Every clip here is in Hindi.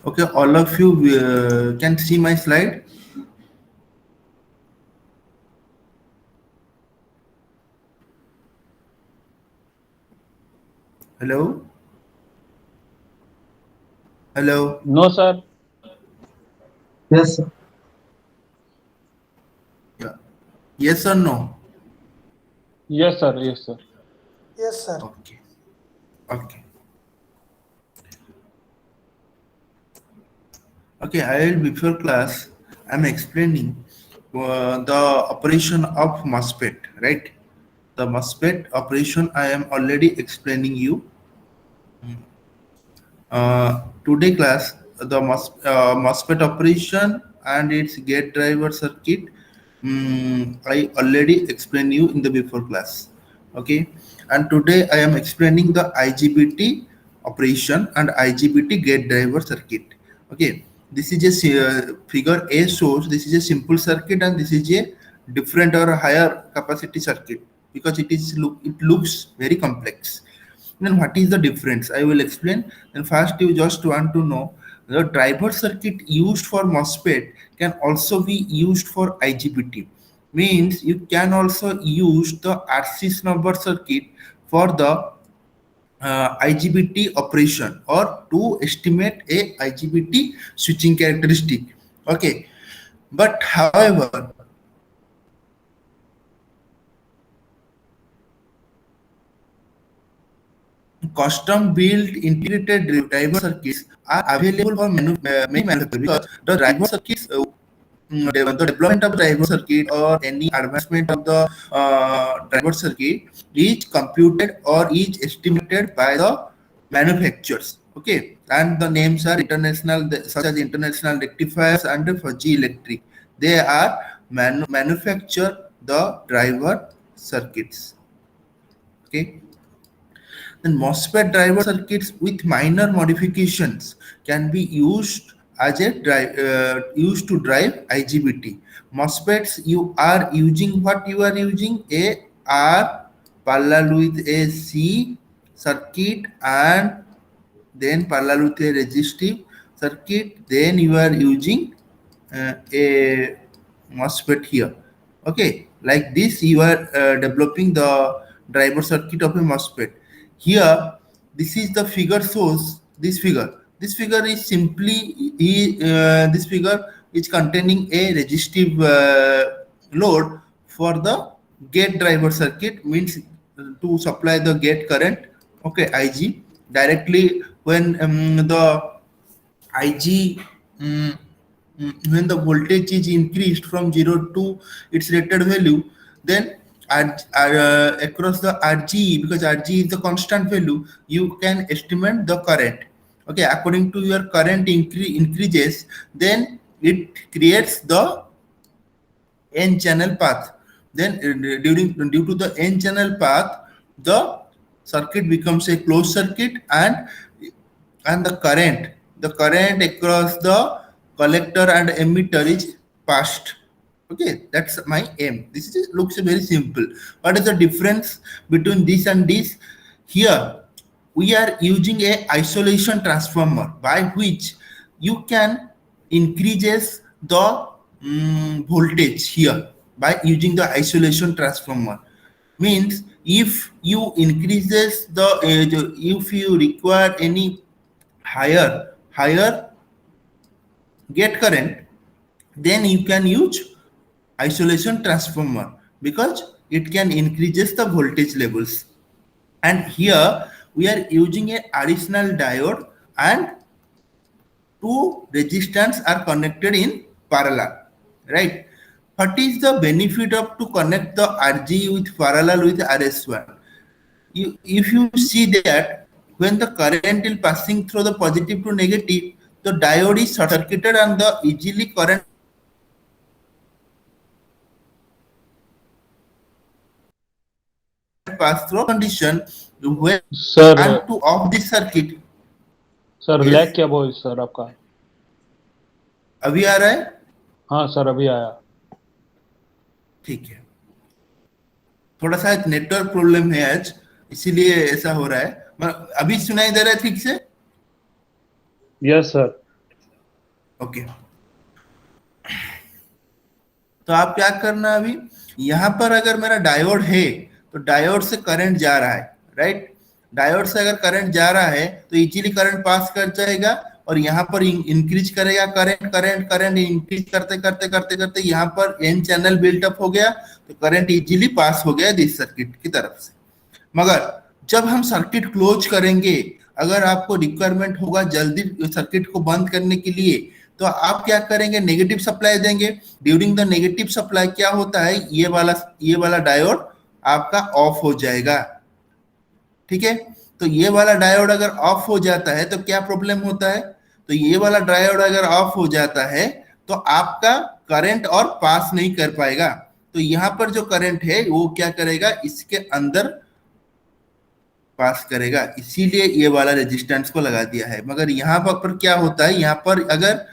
Okay, all of you can see my slide. Hello, hello. No, sir. Yes, sir. Yeah. Yes or no? Yes, sir. Yes, sir. Yes, sir. Okay. Okay. Okay. I will before class. I'm explaining the operation of MOSFET. Right. The MOSFET operation I am already explaining you. Today class the MOSFET operation and its gate driver circuit. I already explained you in the before class. Okay, and today I am explaining the IGBT operation and IGBT gate driver circuit. Okay, this is a figure A shows this is a simple circuit and this is a different or higher capacity circuit because it looks very complex. Then what is the difference? I will explain. And first, you just want to know the driver circuit used for MOSFET can also be used for IGBT. Means you can also use the RC number circuit for the IGBT operation or to estimate a IGBT switching characteristic. Okay, but however, custom built integrated driver circuits are available for many manufacturers because the driver circuits the development of driver circuit or any advancement of the driver circuit is computed or is estimated by the manufacturers. Okay, and the names are international such as International Rectifiers and Fuzzy Electric. They are manufacture the driver circuits. Okay, then MOSFET driver circuits with minor modifications can be used as a used to drive IGBT. MOSFETs you are using what you are using a R parallel with a C circuit and then parallel with a resistive circuit. Then you are using a MOSFET here. Okay, like this you are developing the driver circuit of a MOSFET. Here, this is the figure shows this figure. This figure is simply this figure is containing a resistive load for the gate driver circuit means to supply the gate current. Okay, IG directly when the IG when the voltage is increased from 0 to its rated value, then across the RG, because RG is the constant value, you can estimate the current. Okay, according to your current increases, then it creates the n channel path. Then due to the n channel path, the circuit becomes a closed circuit and the current across the collector and emitter is passed. Okay, that's my aim. This is looks very simple. What is the difference between this and this? Here we are using a isolation transformer by which you can increases the voltage here by using the isolation transformer. Means if you increases if you require any higher get current, then you can use isolation transformer because it can increases the voltage levels. And here we are using a additional diode and two resistance are connected in parallel, right? What is the benefit of to connect the RG with parallel with RS1? If you see that when the current is passing through the positive to negative, the diode is short circuited and the easily current pass through condition when sir and to off the circuit. Sir lag Yes, क्या वॉइस सर आपका? अभी आ रहा है? हाँ सर, अभी आया. ठीक है, थोड़ा सा नेटवर्क प्रॉब्लम है आज, इसीलिए ऐसा हो रहा है. अभी सुनाई दे रहा है ठीक से? Yes sir. ओके, तो आप क्या करना अभी, यहाँ पर अगर मेरा डायोड है तो डायोड से करंट जा रहा है, राइट। डायोड से अगर करंट जा रहा है तो इजीली करंट पास कर जाएगा और यहाँ पर इंक्रीज करेगा करंट, करंट करंट इंक्रीज करते करते करते करते यहाँ पर एन चैनल बिल्टअप हो गया, तो करंट इजीली पास हो गया इस सर्किट की तरफ से। मगर जब हम सर्किट क्लोज करेंगे, अगर आपको रिक्वायरमेंट होगा जल्दी सर्किट को बंद करने के लिए, तो आप क्या करेंगे, नेगेटिव सप्लाई देंगे। ड्यूरिंग द नेगेटिव सप्लाई क्या होता है, ये वाला डायोड आपका ऑफ हो जाएगा, ठीक है। तो ये वाला डायोड अगर ऑफ हो जाता है तो क्या प्रॉब्लम होता है, तो ये वाला डायोड अगर ऑफ हो जाता है तो आपका करंट और पास नहीं कर पाएगा। तो यहाँ पर जो करंट है वो क्या करेगा, इसके अंदर पास करेगा, इसीलिए ये वाला रेजिस्टेंस को लगा दिया है। मगर यहाँ पर क्या होता है, यहाँ पर अगर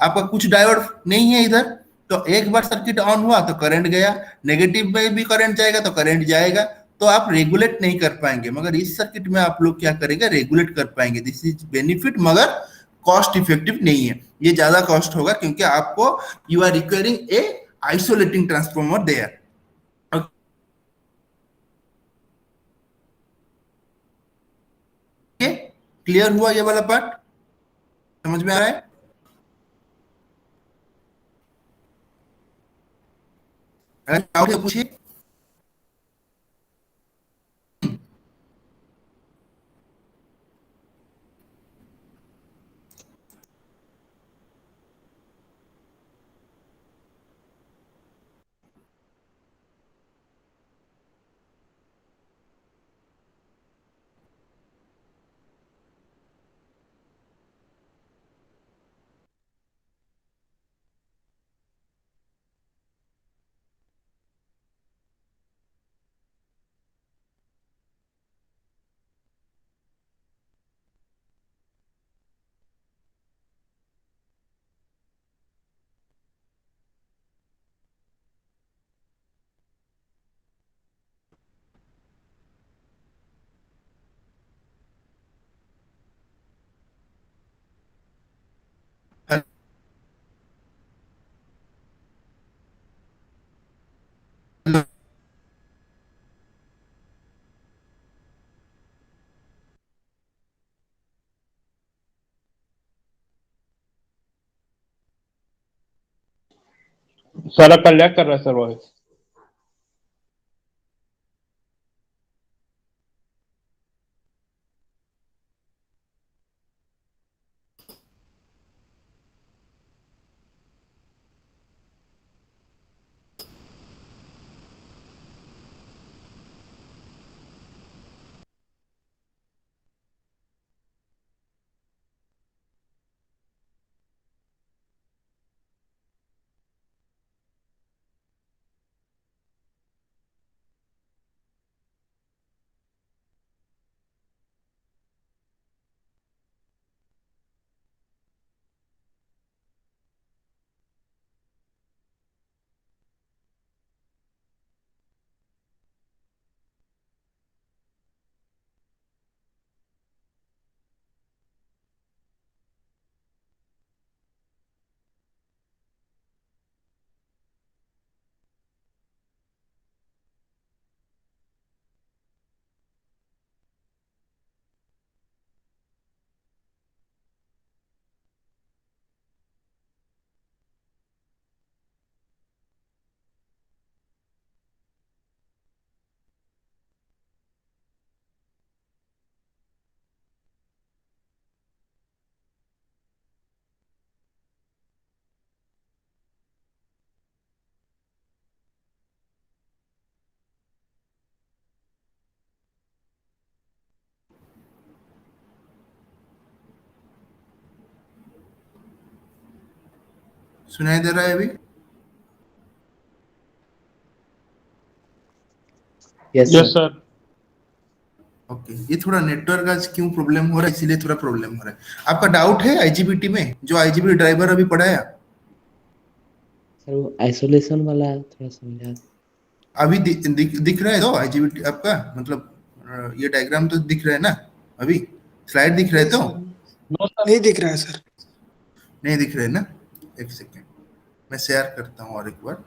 आपका कुछ डायोड नहीं है इधर, तो एक बार सर्किट ऑन हुआ तो करंट गया, नेगेटिव में भी करंट जाएगा तो करंट जाएगा, तो आप रेगुलेट नहीं कर पाएंगे। मगर इस सर्किट में आप लोग क्या करेंगे, रेगुलेट कर पाएंगे। दिस इज बेनिफिट, मगर कॉस्ट इफेक्टिव नहीं है, ये ज्यादा कॉस्ट होगा क्योंकि आपको you are requiring a isolating transformer there. Clear हुआ ये वाला पार्ट, समझ में आ रहा है? अगर डाउट है पूछिए। सर आपका लैग कर रहा है सर वॉइस। सुनाई दे रहा है अभी? Yes yes sir. Sir. Okay, ये थोड़ा नेटवर्क आज क्यों प्रॉब्लम हो रहा है, इसीलिए थोड़ा प्रॉब्लम हो रहा है। आपका डाउट है आईजीबीटी में, जो आईजीबीटी ड्राइवर अभी पढ़ाया? सर वो आइसोलेशन वाला थोड़ा समझा। अभी दिख रहा है तो आईजीबीटी आपका, मतलब ये डायग्राम तो दिख रहा है ना, अभी स्लाइड दिख रहा है तो? No sir. नहीं दिख रहा है सर। नहीं दिख रहे ना? एक सेकेंड, मैं शेयर करता हूँ और एक बार।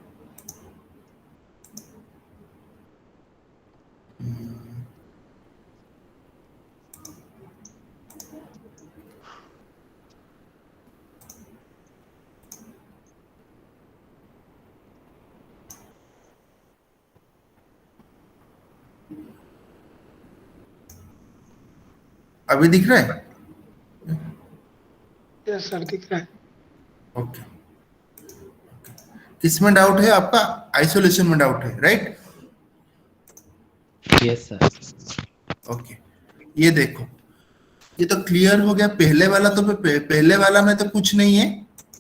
अभी दिख रहा है? यस सर, दिख रहा है। ओके, किसमें डाउट है आपका? आइसोलेशन में डाउट है, राइट? Yes sir. ओके, ये देखो, ये तो क्लियर हो गया। पहले वाला तो पहले वाला में तो कुछ नहीं है,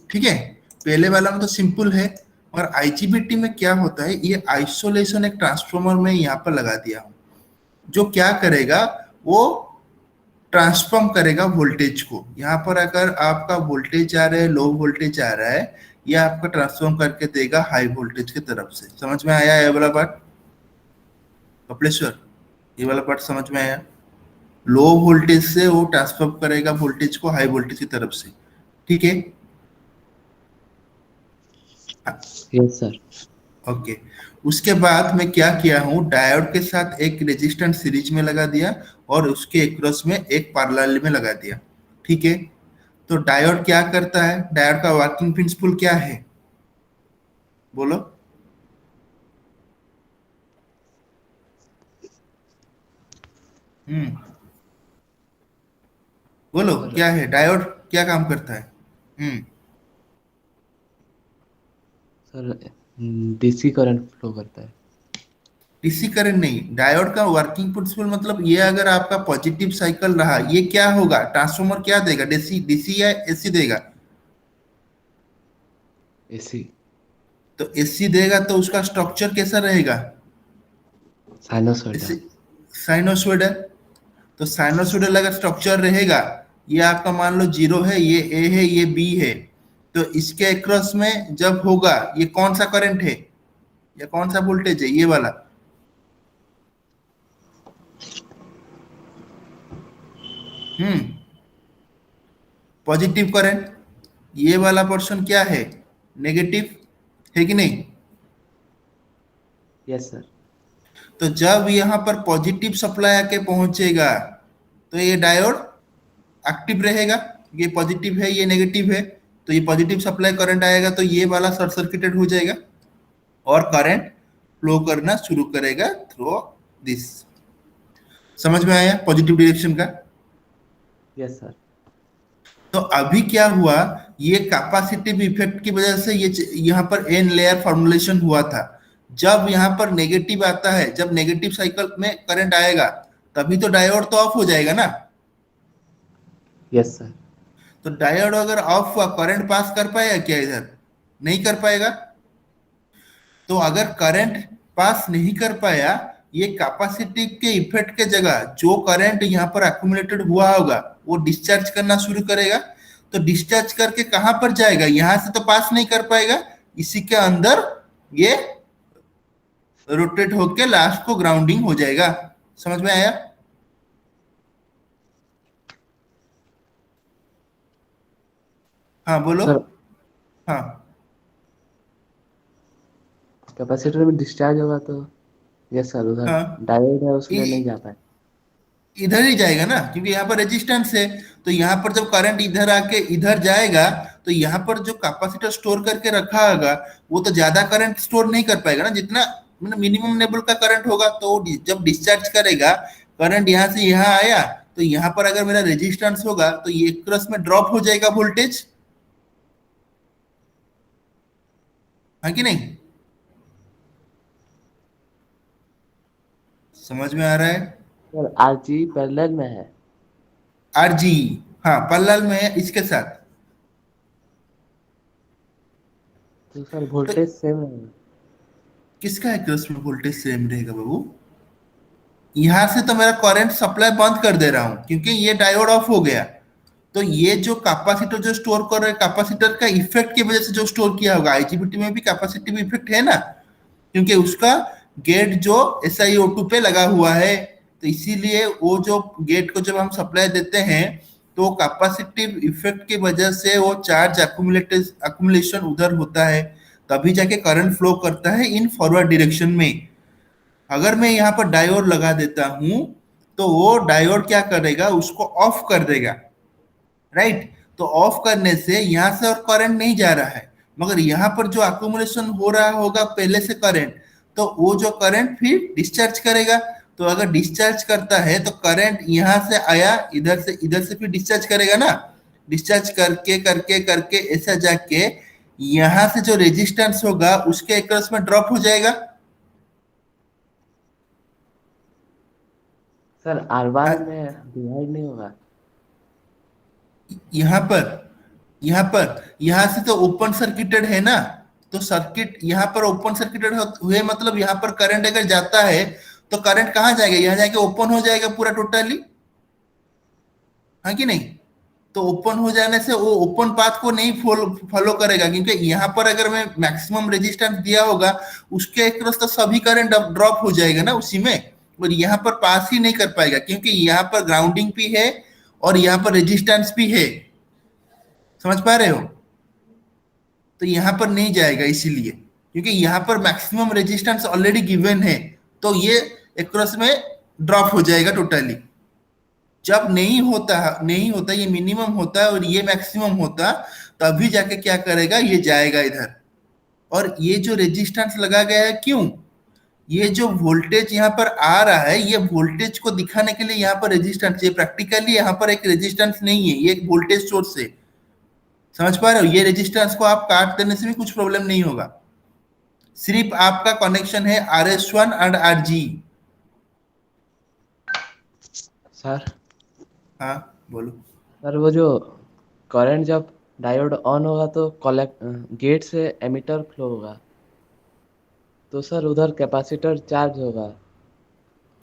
ठीक है? पहले वाला में तो सिंपल है। और आईजीबीटी में क्या होता है, ये आइसोलेशन एक ट्रांसफॉर्मर में यहाँ पर लगा दिया हूँ, जो क्या करेगा, वो ट्रांसफॉर्म करेगा वोल्टेज को। यहाँ पर अगर आपका वोल्टेज आ रहा है, लो वोल्टेज आ रहा है, ये आपका ट्रांसफॉर्म करके देगा हाई वोल्टेज की तरफ से। समझ में आया ये वाला पार्ट कपिलेश्वर? ये वाला पार्ट समझ में आया? लो वोल्टेज से वो ट्रांसफर करेगा वोल्टेज को हाई वोल्टेज की तरफ से, ठीक है? Yes sir. ओके, उसके बाद मैं क्या किया हूँ, डायोड के साथ एक रेजिस्टेंस सीरीज में लगा दिया और उसके एक्रॉस में एक पैरेलल में लगा दिया, ठीक है? तो डायोड क्या करता है, डायोड का वर्किंग प्रिंसिपल क्या है, बोलो? बोलो क्या है, डायोड क्या काम करता है? सर डीसी करंट फ्लो करता है। डीसी करंट नहीं, डायोड का वर्किंग प्रिंसिपल मतलब ये, अगर आपका पॉजिटिव साइकिल रहा, ये क्या होगा, ट्रांसफॉर्मर क्या देगा, डीसी डीसी या एसी देगा? एसी। तो एसी देगा तो उसका स्ट्रक्चर कैसा रहेगा? साइनोसॉइडल। साइनोसॉइडल। तो साइनोसॉइडल अगर स्ट्रक्चर रहेगा, ये आपका मान लो 0 है, ये ए है, ये बी है, तो इसके अक्रॉस में जब होगा, ये कौन सा करंट है या कौन सा वोल्टेज है, ये वाला? Positive current. ये वाला पोर्शन क्या है, नेगेटिव है कि नहीं? Yes sir. तो जब यहाँ पर पॉजिटिव सप्लाई आके पहुंचेगा, तो ये डायोड एक्टिव रहेगा। ये पॉजिटिव है, ये नेगेटिव है, तो ये पॉजिटिव सप्लाई करंट आएगा, तो ये वाला शॉर्ट सर्किटेड हो जाएगा और करंट फ्लो करना शुरू करेगा थ्रू दिस। समझ में आया पॉजिटिव डायरेक्शन का? Yes sir. तो अभी क्या हुआ, ये कैपेसिटिव इफेक्ट की वजह से ये यहाँ पर एन लेयर फॉर्मुलेशन हुआ था। जब यहाँ पर नेगेटिव आता है, जब नेगेटिव साइकिल में करंट आएगा, तभी तो डायोड तो ऑफ हो जाएगा ना? Yes sir. तो डायोड अगर ऑफ हुआ, करंट पास कर पाएगा क्या इधर? नहीं कर पाएगा। तो अगर करंट पास नहीं कर पाया, ये कैपेसिटी के इफेक्ट के जगह जो करंट यहाँ पर एक्यूमुलेटेड हुआ होगा, वो डिस्चार्ज करना शुरू करेगा। तो डिस्चार्ज करके कहां पर जाएगा, यहां से तो पास नहीं कर पाएगा, इसी के अंदर ये रोटेट होके लास्ट को ग्राउंडिंग हो जाएगा। समझ में आया? हाँ बोलो। सर हाँ, कैपेसिटर में डिस्चार्ज होगा तो यस सर, उधर हाँ, डायोड है उसमें नहीं जा पाए। इधर ही जाएगा ना, क्योंकि यहाँ पर रेजिस्टेंस है। तो यहाँ पर जब करंट इधर आके इधर जाएगा, तो यहाँ पर जो कैपेसिटर स्टोर करके रखा होगा, वो तो ज्यादा करंट स्टोर नहीं कर पाएगा ना, जितना मतलब मिनिमम लेवल का करंट होगा। तो जब डिस्चार्ज करेगा, करंट यहाँ से यहाँ आया, तो यहाँ पर अगर मेरा रेजिस्टेंस होगा, तो ये क्रॉस में ड्रॉप हो जाएगा वोल्टेज, है कि नहीं? समझ में आ रहा है? सर आरजी पैरेलल में है। आरजी, हाँ पैरेलल में है इसके साथ। तो सर तो वोल्टेज सेम है। किसका एक्रोस में वोल्टेज सेम रहेगा बाबू? यहां से तो मेरा करंट सप्लाई बंद कर दे रहा हूं, क्योंकि ये डायोड ऑफ हो गया। तो ये जो कैपेसिटर जो स्टोर कर रहा है, कैपेसिटर का इफेक्ट की वजह से जो स्टोर किया होगा, आईजीबीटी में भी कैपेसिटिव इफेक्ट है ना, क्योंकि उसका गेट जो SiO2 पे लगा हुआ है। तो इसीलिए वो जो गेट को जब हम सप्लाई देते हैं, तो कैपेसिटिव इफेक्ट की वजह से वो चार्ज अक्यूमुलेशन उधर होता है, तभी जाके करंट फ्लो करता है इन फॉरवर्ड डायरेक्शन में। अगर मैं यहाँ पर डायोड लगा देता हूं तो वो डायोड क्या करेगा, उसको ऑफ कर देगा, राइट। तो ऑफ करने से यहाँ से और करंट नहीं जा रहा है, मगर यहाँ पर जो अक्यूमुलेशन हो रहा होगा पहले से करंट, तो वो जो करंट फिर डिस्चार्ज करेगा। तो अगर डिस्चार्ज करता है तो करंट यहाँ से आया, इधर से फिर डिस्चार्ज करेगा ना, डिस्चार्ज करके करके करके ऐसा जाके यहाँ से जो रेजिस्टेंस होगा उसके अक्रॉस में ड्रॉप हो जाएगा। सर आर बार में डिवाइड नहीं होगा। यहाँ से तो ओपन सर्किटेड है ना, तो सर्किट यहाँ पर ओपन सर्किटेड हुए मतलब यहाँ पर करंट अगर जाता है तो करंट कहाँ जाएगा, यहाँ जाके ओपन हो जाएगा पूरा टोटली, हाँ कि नहीं। तो ओपन हो जाने से वो ओपन पाथ को नहीं फॉलो करेगा, क्योंकि यहाँ पर अगर मैं मैक्सिमम रेजिस्टेंस दिया होगा उसके अक्रॉस तो सभी करंट ड्रॉप हो जाएगा ना उसी में, और यहाँ पर पास ही नहीं कर पाएगा क्योंकि यहाँ पर ग्राउंडिंग भी है और यहाँ पर रेजिस्टेंस भी है, समझ पा रहे हो। तो यहाँ पर नहीं जाएगा इसीलिए, क्योंकि यहाँ पर मैक्सिमम रेजिस्टेंस ऑलरेडी गिवन है, तो ये अक्रॉस में ड्रॉप हो जाएगा टोटली। जब नहीं होता ये मिनिमम होता है और ये मैक्सिमम होता, तभी जाके क्या करेगा, ये जाएगा इधर। और ये जो रेजिस्टेंस लगा गया है, क्यों, ये जो वोल्टेज यहाँ पर आ रहा है, ये वोल्टेज को दिखाने के लिए यहाँ पर रेजिस्टेंस, ये प्रैक्टिकली यहाँ पर एक रेजिस्टेंस नहीं है, ये एक वोल्टेज सोर्स है, समझ पा रहे हो। ये रेजिस्टेंस को आप काट देने से भी कुछ प्रॉब्लम नहीं होगा, सिर्फ आपका कनेक्शन है RS1 एंड RG। सर हाँ बोलो। सर वो जो करंट जब डायोड ऑन होगा तो गेट से एमिटर फ्लो होगा, तो सर उधर कैपेसिटर चार्ज होगा।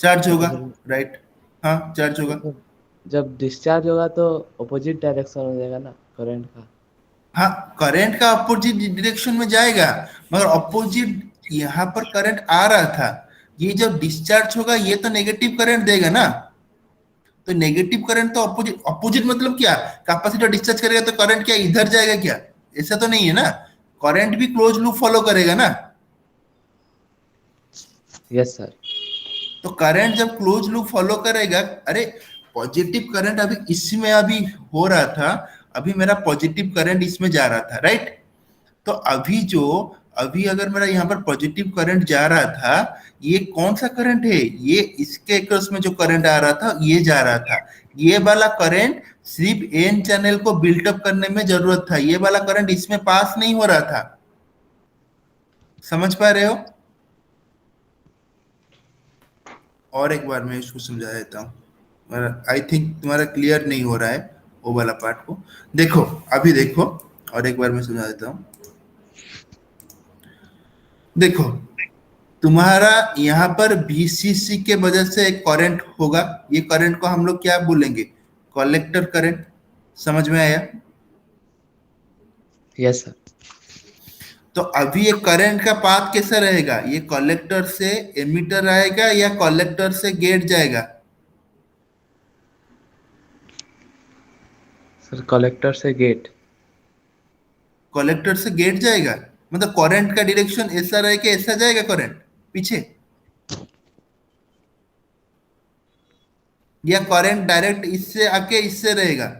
चार्ज होगा, तो राइट, हाँ चार्ज होगा। सर जब डिस्चार्ज होगा तो अपोजिट डायरेक्शन हो जाएगा ना करंट का। हाँ करंट का अपोजिट डायरेक्शन में जाएगा, मगर अपोजिट यहाँ पर करंट आ रहा था, ये जब डिस्चार्ज होगा ये तो नेगेटिव करंट देगा ना। तो नेगेटिव करंट तो अपोजिट मतलब क्या, कैपेसिटर डिस्चार्ज करेगा तो करंट क्या इधर जाएगा क्या, ऐसा तो नहीं है ना। करंट भी क्लोज लूप फॉलो करेगा ना। Yes sir. तो करंट जब क्लोज लूप फॉलो करेगा, अरे पॉजिटिव करंट अभी इसमें अभी हो रहा था, अभी मेरा पॉजिटिव करंट इसमें जा रहा था, राइट। तो अभी अगर मेरा यहाँ पर पॉजिटिव करंट जा रहा था, ये कौन सा करंट है, ये इसके अक्रॉस में जो करंट आ रहा था ये जा रहा था। ये वाला करंट सिर्फ एन चैनल को बिल्टअप करने में जरूरत था, ये वाला करंट इसमें पास नहीं हो रहा था, समझ पा रहे हो। और एक बार मैं इसको समझा देता हूँ, आई थिंक तुम्हारा क्लियर नहीं हो रहा है वो वाला पार्ट को। देखो अभी देखो, और एक बार मैं समझा देता हूँ। देखो तुम्हारा यहाँ पर VCC के वजह से एक करंट होगा, ये करंट को हम लोग क्या बोलेंगे, कलेक्टर करंट, समझ में आया। Yes sir. तो अभी ये करंट का पाथ कैसा रहेगा, ये कलेक्टर से एमिटर आएगा या कलेक्टर से गेट जाएगा। सर कलेक्टर से गेट। कलेक्टर से गेट जाएगा, मतलब करंट का डायरेक्शन ऐसा रहे कि ऐसा जाएगा करंट पीछे, या करंट डायरेक्ट इससे आके इससे रहेगा।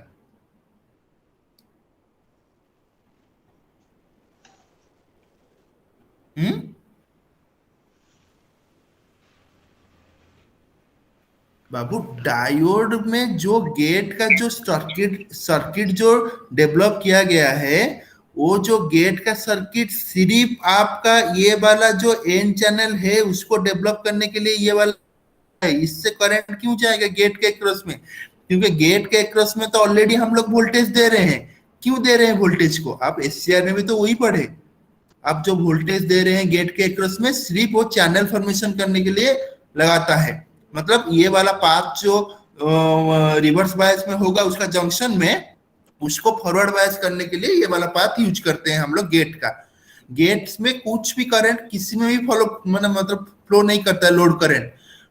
बाबू डायोड में जो गेट का जो सर्किट जो डेवलप किया गया है, वो जो गेट का सर्किट सिर्फ आपका ये वाला जो एन चैनल है उसको डेवलप करने के लिए ये वाला है। इससे करंट क्यों जाएगा गेट के क्रॉस में, क्योंकि गेट के क्रॉस में तो ऑलरेडी हम लोग वोल्टेज दे रहे हैं। क्यों दे रहे हैं वोल्टेज को, आप SCR में भी तो वही पढ़े। आप जो वोल्टेज दे रहे हैं गेट के क्रॉस में, सिर्फ वो चैनल फॉर्मेशन करने के लिए लगाता है। मतलब ये वाला पाथ जो रिवर्स बायस में होगा उसका जंक्शन में, उसको फॉरवर्ड बायस करने के लिए ये वाला पाथ यूज करते हैं हम लोग गेट का। गेट्स में कुछ भी करंट किसी में भी मतलब फ्लो नहीं करता है।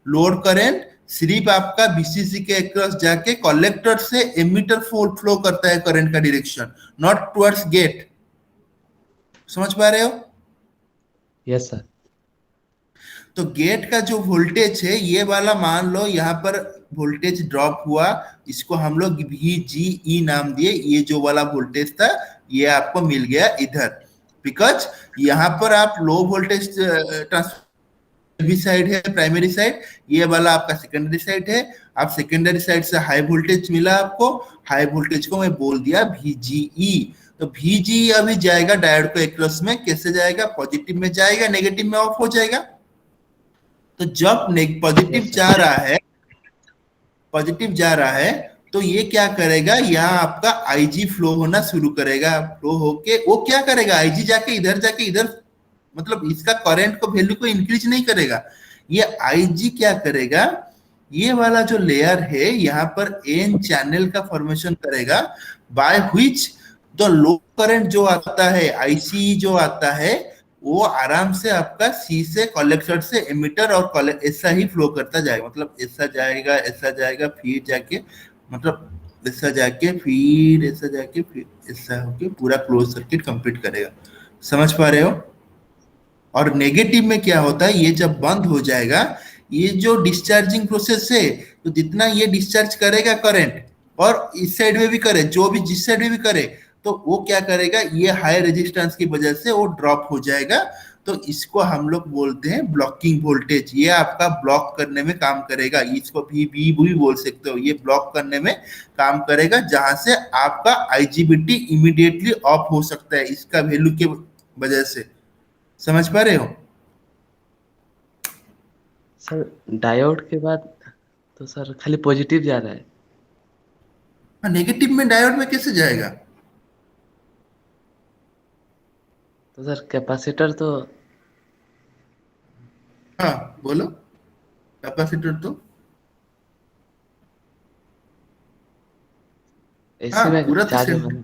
लोड करंट सिर्फ आपका बीसीसी के अक्रॉस जाके कलेक्टर से एमिटर फ्लो करता है करंट का डायरेक्शन, नॉट टुवर्ड्स गेट। समझ पा रहे हो? Yes sir. तो गेट का जो वोल्टेज है ये वाला, मान लो यहाँ पर वोल्टेज ड्रॉप हुआ, इसको हम लोग VGE नाम दिए, ये जो वाला वोल्टेज था ये आपको मिल गया इधर, बिकॉज यहाँ पर आप लो वोल्टेज ट्रांसफर साइड है प्राइमरी साइड, ये वाला आपका सेकेंडरी साइड है। आप सेकेंडरी साइड से हाई वोल्टेज मिला आपको, हाई वोल्टेज को मैं बोल दिया VGE। तो VGE अभी जाएगा डायोड को एक्रोस में, कैसे जाएगा? पॉजिटिव में जाएगा, नेगेटिव में ऑफ हो जाएगा। तो जब पॉजिटिव जा रहा है, पॉजिटिव जा रहा है, तो ये क्या करेगा, यहाँ आपका IG फ्लो होना शुरू करेगा। फ्लो होके वो क्या करेगा, IG जाके इधर, मतलब इसका करंट को वैल्यू को इंक्रीज नहीं करेगा। ये IG क्या करेगा, ये वाला जो लेयर है यहाँ पर N चैनल का फॉर्मेशन करेगा, by which the low current जो आता है, ICE जो आता है, वो आराम से आपका C से कलेक्टर से एमिटर और ऐसा ही फ्लो करता जाएगा। मतलब ऐसा जाएगा फिर जाके, मतलब ऐसा जाके फिर ऐसा जाके फिर ऐसा होके पूरा क्लोज सर्किट कंप्लीट करेगा। समझ पा रहे हो? और नेगेटिव में क्या होता है, ये जब बंद हो जाएगा, ये जो डिस्चार्जिंग प्रोसेस है, तो जितना ये डिस्चार्ज करेगा करंट, और इस साइड में भी करे, जो भी जिस साइड में भी करे, तो वो क्या करेगा, ये हाई रेजिस्टेंस की वजह से वो ड्रॉप हो जाएगा। तो इसको हम लोग बोलते हैं ब्लॉकिंग वोल्टेज। ये आपका ब्लॉक करने में काम करेगा, इसको भी बोल सकते हो, ये ब्लॉक करने में काम करेगा, जहां से आपका IGBT इमीडिएटली ऑफ हो सकता है इसका वैल्यू के वजह से। समझ पा रहे हो? सर डायोड के बाद तो सर खाली पॉजिटिव जा रहा है। नेगेटिव में डायोड में कैसे जाएगा? तो सर कैपेसिटर तो हाँ बोलो। कैपेसिटर तो एसी में पूरा तो चार्ज होगा ना।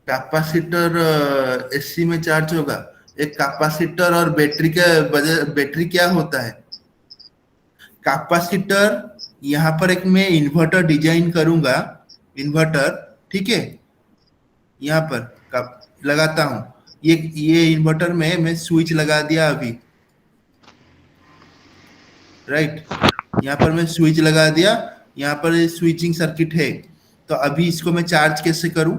कैपेसिटर AC में चार्ज होगा। एक कैपेसिटर और बैटरी के वजह, बैटरी क्या होता है, कैपेसिटर, यहाँ पर एक मैं इन्वर्टर डिजाइन करूंगा, इन्वर्टर, ठीक है, यहाँ पर लगाता हूं, ये इन्वर्टर में मैं स्विच लगा दिया अभी, राइट, यहाँ पर मैं स्विच लगा दिया, यहाँ पर स्विचिंग सर्किट है। तो अभी इसको मैं चार्ज कैसे करूं,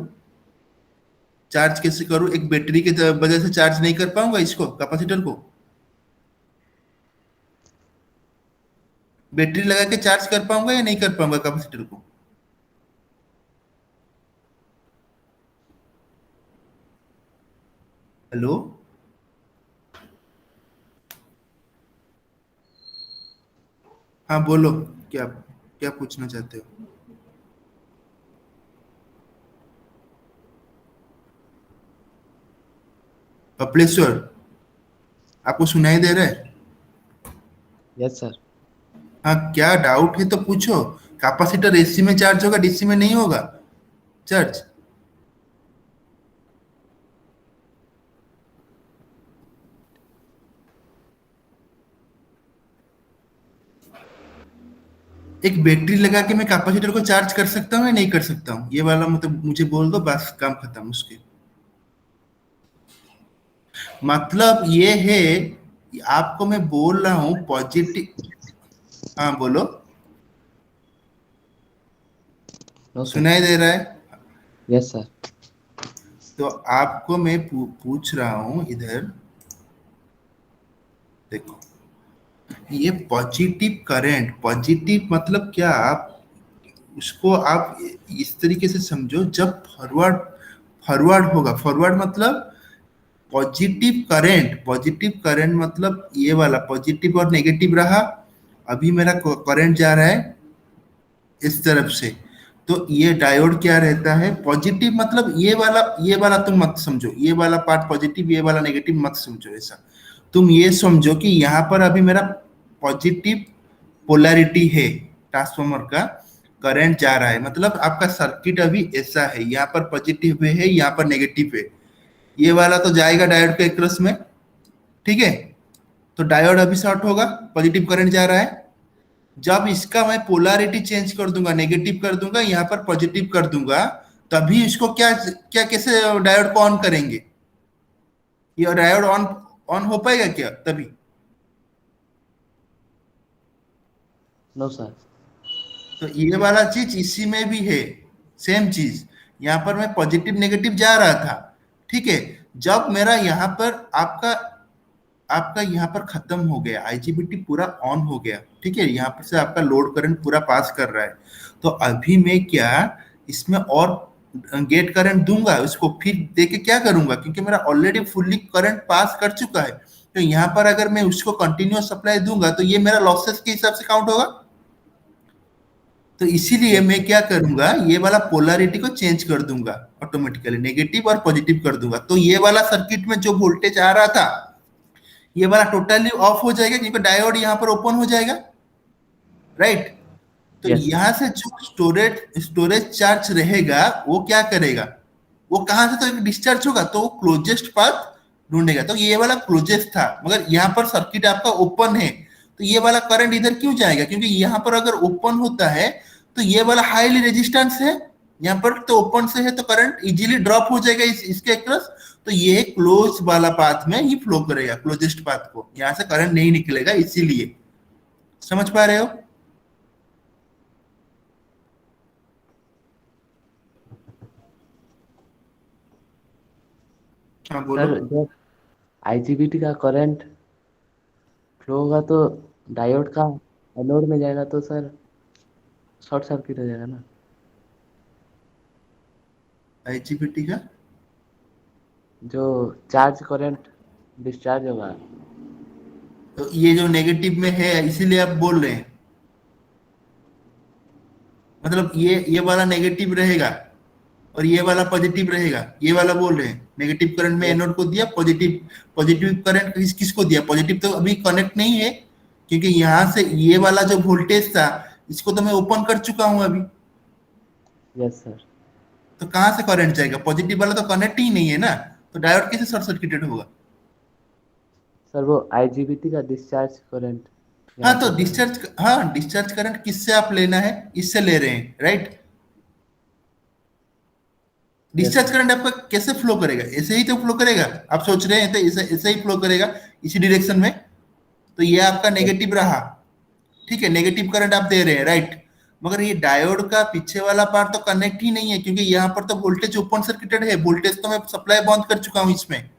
एक बैटरी के वजह से चार्ज नहीं कर पाऊंगा इसको, कैपेसिटर को। बैटरी लगा के चार्ज कर पाऊंगा या नहीं कर पाऊंगा कैपेसिटर को? हेलो, हाँ बोलो, क्या क्या पूछना चाहते हो? कपिलेश्वर, आपको सुनाई दे रहा है? Yes sir. हाँ, क्या डाउट है तो पूछो। कैपेसिटर AC में चार्ज होगा, DC में नहीं होगा चार्ज। एक बैटरी लगा के मैं कैपेसिटर को चार्ज कर सकता हूँ या नहीं कर सकता हूँ? ये वाला मतलब मुझे बोल दो, बस काम खत्म उसके। मतलब ये है, आपको मैं बोल रहा हूँ पॉजिटिव। हाँ बोलो, नो सर। सुनाई दे रहा है? Yes sir. तो आपको मैं पूछ रहा हूँ इधर देखो, ये पॉजिटिव करंट, पॉजिटिव मतलब क्या, आप उसको आप इस तरीके से समझो, जब फॉरवर्ड होगा, फॉरवर्ड मतलब पॉजिटिव करंट मतलब ये वाला पॉजिटिव और नेगेटिव रहा, अभी मेरा करंट जा रहा है इस तरफ से, तो ये डायोड क्या रहता है, पॉजिटिव मतलब ये वाला तुम मत समझो, ये वाला पार्ट पॉजिटिव, ये वाला नेगेटिव मत समझो ऐसा। तुम ये समझो कि यहाँ पर अभी मेरा पॉजिटिव पोलैरिटी है, ट्रांसफार्मर का करंट जा रहा है, मतलब आपका सर्किट अभी ऐसा है, यहाँ पर पॉजिटिव है, यहाँ पर नेगेटिव है, ये वाला तो जाएगा डायोड के अक्रॉस में, ठीक है। तो डायोड अभी शॉर्ट होगा, पॉजिटिव करंट जा रहा है। जब इसका मैं पोलैरिटी चेंज कर दूंगा, नेगेटिव कर दूंगा, यहाँ पर पॉजिटिव कर दूंगा, तभी इसको क्या क्या कैसे डायोड को ऑन करेंगे? ये डायोड ऑन ऑन हो पाएगा क्या तभी? No sir. तो ये वाला चीज इसी में भी है, सेम चीज। यहाँ पर मैं पॉजिटिव नेगेटिव जा रहा था, ठीक है। जब मेरा यहाँ पर आपका आपका यहाँ पर खत्म हो गया, आईजीबीटी पूरा ऑन हो गया, ठीक है, यहाँ पर से आपका लोड करंट पूरा पास कर रहा है, तो अभी मैं क्या इसमें और गेट करंट दूंगा, उसको फिर देके क्या करूंगा, क्योंकि मेरा ऑलरेडी फुल्ली करंट पास कर चुका है। तो यहाँ पर अगर मैं उसको कंटिन्यूअस सप्लाई दूंगा तो ये मेरा लॉसेस के हिसाब से काउंट होगा। तो इसीलिए मैं क्या करूंगा, ये वाला पोलैरिटी को चेंज कर दूंगा ऑटोमेटिकली, नेगेटिव और पॉजिटिव कर दूंगा। तो ये वाला सर्किट में जो वोल्टेज आ रहा था, ये वाला टोटली ऑफ हो जाएगा, क्योंकि डायोड यहाँ पर ओपन हो जाएगा, राइट। तो यस यहाँ से जो स्टोरेज चार्ज रहेगा वो क्या करेगा, वो कहां से, तो एक डिस्चार्ज होगा, तो वो क्लोजेस्ट पाथ ढूंढेगा। तो ये वाला क्लोजेस्ट था, मगर यहाँ पर सर्किट आपका ओपन है, तो ये वाला करंट इधर क्यों जाएगा, क्योंकि यहाँ पर अगर ओपन होता है तो ये वाला हाईली रेजिस्टेंस है, यहाँ पर तो ओपन से है, तो करंट इजीली ड्रॉप हो जाएगा इसके अक्रॉस। तो ये क्लोज वाला पाथ में ही फ्लो करेगा, क्लोजेस्ट पाथ को, यहाँ से करंट नहीं निकलेगा, इसीलिए। समझ पा रहे हो? हाँ बोलो। सर, जब आईजीबीटी का करंट फ्लो होगा तो डायोड का एनोड में जाएगा, तो सर शॉर्ट सर्किट हो जाएगा ना। आईजीबीटी का जो चार्ज करंट डिस्चार्ज होगा। तो ये जो नेगेटिव में है, इसीलिए आप बोल रहे हैं, मतलब ये वाला नेगेटिव रहेगा और ये वाला पॉजिटिव रहेगा, ये वाला बोल रहे हैं। नेगेटिव करंट में एनोड को दिया, पॉजिटिव पॉजिटिव करंट किसको दिया, पॉजिटिव तो अभी कनेक्ट नहीं है, क्योंकि यहाँ से ये वाला जो वोल्टेज था इसको तो मैं ओपन कर चुका हूं अभी। Yes sir. तो कहां से करंट जाएगा, पॉजिटिव वाला तो कनेक्ट ही नहीं है ना, तो डायोड कैसे शॉर्ट सर्किटेड होगा? सर वो आईजीबीटी का डिस्चार्ज करंट हाँ तो डिस्चार्ज करंट किससे आप लेना है, इससे ले रहे हैं, राइट। डिस्चार्ज करंट आपका कैसे फ्लो करेगा, ऐसे ही तो फ्लो करेगा, आप सोच रहे हैं तो ऐसे ही फ्लो करेगा, इसी डायरेक्शन में। तो ये आपका नेगेटिव रहा, ठीक है, नेगेटिव करंट आप दे रहे हैं, राइट। मगर ये डायोड का पीछे वाला पार्ट तो कनेक्ट ही नहीं है, क्योंकि यहाँ पर तो वोल्टेज ओपन सर्किटेड है, वोल्टेज तो मैं सप्लाई बंद कर चुका हूं इसमें,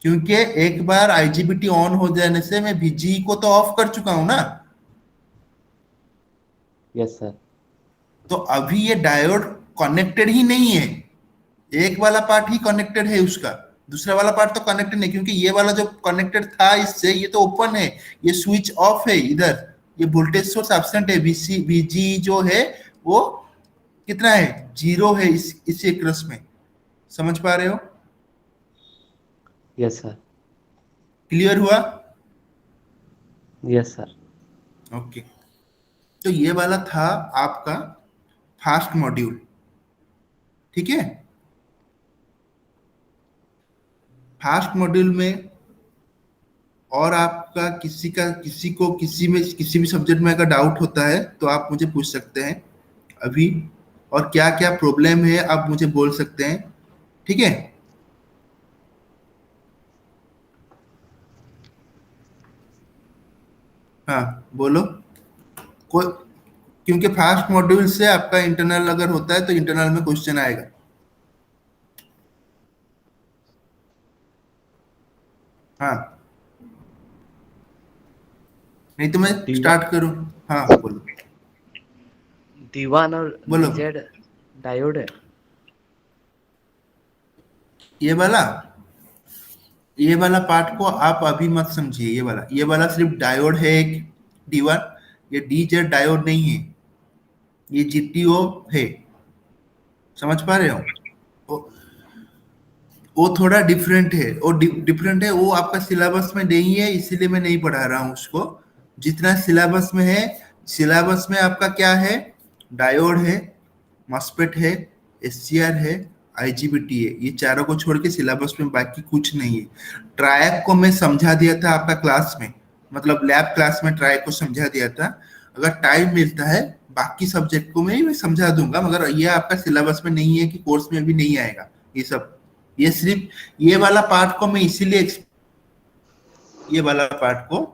क्योंकि एक बार आईजीबीटी ऑन हो जाने से मैं VGE को तो ऑफ कर चुका हूं ना। Yes sir. तो अभी ये डायोड कनेक्टेड ही नहीं है, एक वाला पार्ट ही कनेक्टेड है उसका, दूसरा वाला पार्ट तो कनेक्टेड नहीं, क्योंकि ये वाला जो कनेक्टेड था इससे, ये तो ओपन है, ये स्विच ऑफ है इधर, ये वोल्टेज सोर्स एब्सेंट है, VGE जो है वो कितना है, 0 है इस एक्रोस में। समझ पा रहे हो? Yes sir. क्लियर हुआ? Yes sir. ओके। तो ये वाला था आपका फास्ट मॉड्यूल, ठीक है। फास्ट मॉड्यूल में और आपका किसी भी सब्जेक्ट में अगर डाउट होता है तो आप मुझे पूछ सकते हैं अभी, और क्या क्या प्रॉब्लम है आप मुझे बोल सकते हैं, ठीक है। हाँ बोलो कोई, क्योंकि फास्ट मॉड्यूल से आपका इंटरनल अगर होता है तो इंटरनल में क्वेश्चन आएगा। हाँ नहीं तो मैं स्टार्ट करूं? हाँ बोलो D1 और बोलो। DZ डायोड है। ये वाला पार्ट को आप अभी मत समझिए, ये वाला सिर्फ डायोड है एक, D1। ये DZ डायोड नहीं है, ये GTO है। समझ पा रहे हो? वो थोड़ा डिफरेंट है, वो आपका सिलेबस में नहीं है, इसीलिए मैं नहीं पढ़ा रहा हूँ उसको। जितना सिलेबस में है, सिलेबस में आपका क्या है, डायोड है, मॉस्फेट है, SCR है, आईजीबीटी है, ये चारों को छोड़ के सिलेबस में बाकी कुछ नहीं है। ट्रायक को मैं समझा दिया था आपका क्लास में, मतलब लैब क्लास में ट्रायक को समझा दिया था। अगर टाइम मिलता है बाकी सब्जेक्ट को मैं समझा दूंगा, मगर ये आपका सिलेबस में नहीं है कि कोर्स में भी नहीं आएगा ये सब। ये सिर्फ ये वाला पार्ट को मैं इसीलिए ये वाला पार्ट को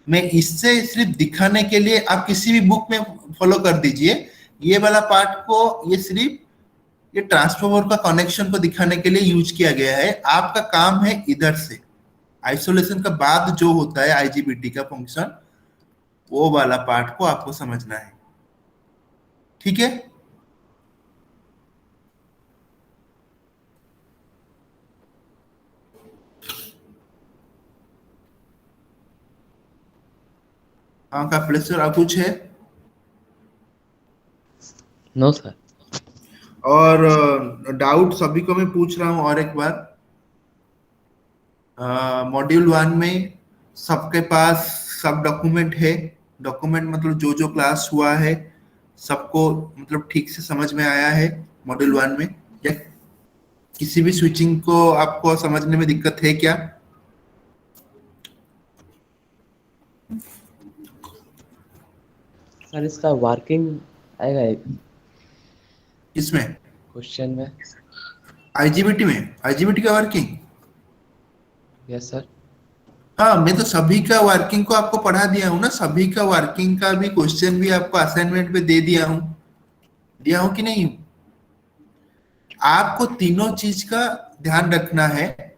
मैं इससे सिर्फ दिखाने के लिए, आप किसी भी बुक में फॉलो कर दीजिए, ये वाला पार्ट को ये सिर्फ ये ट्रांसफॉर्मर का कनेक्शन को दिखाने के लिए यूज किया गया है। आपका काम है इधर से आइसोलेशन का बाद जो होता है आईजीबीटी का फंक्शन, वो वाला पार्ट को आपको समझना है, ठीक है। हाँ का प्लेसर आप कुछ है? No sir. और डाउट सभी को मैं पूछ रहा हूँ और एक बार, मॉड्यूल 1 में सबके पास सब डॉक्यूमेंट है? डॉक्यूमेंट मतलब जो जो क्लास हुआ है सबको मतलब ठीक से समझ में आया है मॉड्यूल 1 में, या किसी भी स्विचिंग को आपको समझने में दिक्कत है क्या? सर इसका वर्किंग आएगा एक इसमें क्वेश्चन में। आईजीबीटी में, आईजीबीटी का वर्किंग? Yes sir. हाँ, मैं तो सभी का वर्किंग को आपको पढ़ा दिया हूँ ना, सभी का वर्किंग का भी क्वेश्चन भी आपको असाइनमेंट पे दे दिया हूँ कि नहीं? आपको तीनों चीज का ध्यान रखना है,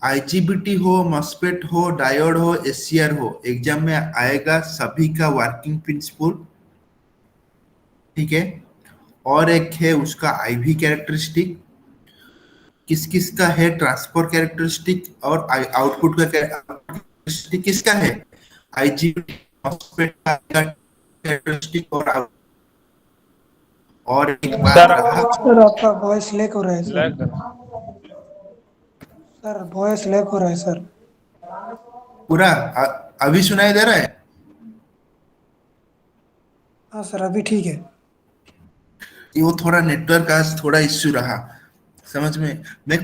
आईजीबीटी हो, मॉस्फेट हो, डायोड हो, एससीआर हो, एग्जाम में आएगा सभी का वर्किंग प्रिंसिपल, ठीक है। और एक है उसका आईवी कैरेक्टरिस्टिक, किस किस का है ट्रांसफर कैरेक्टरिस्टिक और आउटपुट का कैरेक्टरिस्टिक किसका है, आईजीबीटी मॉस्फेट का कैरेक्टरिस्टिक और एक बात सर रहा, सर आपका वॉइस लैग हो रहा है sir. Lag sir voice lag हो रहा है सर। पूरा अभी सुनाई दे रहा है? हाँ सर अभी ठीक है। ये वो थोड़ा नेटवर्क आज थोड़ा इश्यू रहा, समझ में। मैं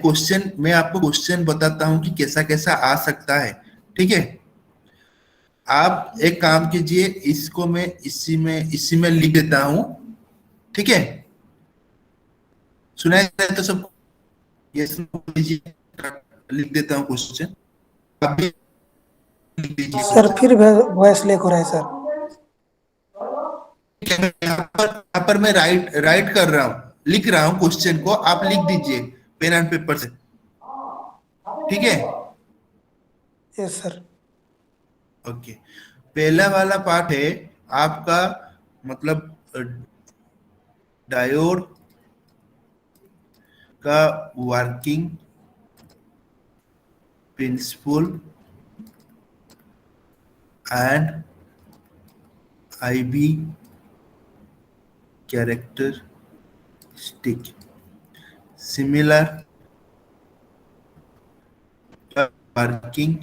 आपको क्वेश्चन बताता हूँ कि कैसा कैसा आ सकता है, ठीक है। आप एक काम कीजिए, इसको मैं इसी में लिख देता हूँ, ठीक है। सुनाई दे तो सब यस लीजिए, लिख देता हूँ क्वेश्चन, आप भी लिख दीजिए सर क्वेश्चन। फिर वॉइस लैग हो रहा है सर। यहाँ पर मैं राइट राइट कर रहा हूँ, लिख रहा हूँ क्वेश्चन को, आप लिख दीजिए पेन एंड पेपर से, ठीक है। Yes sir. ओके, पहला वाला पार्ट है आपका, मतलब डायोड का working principle and IV characteristic, similar working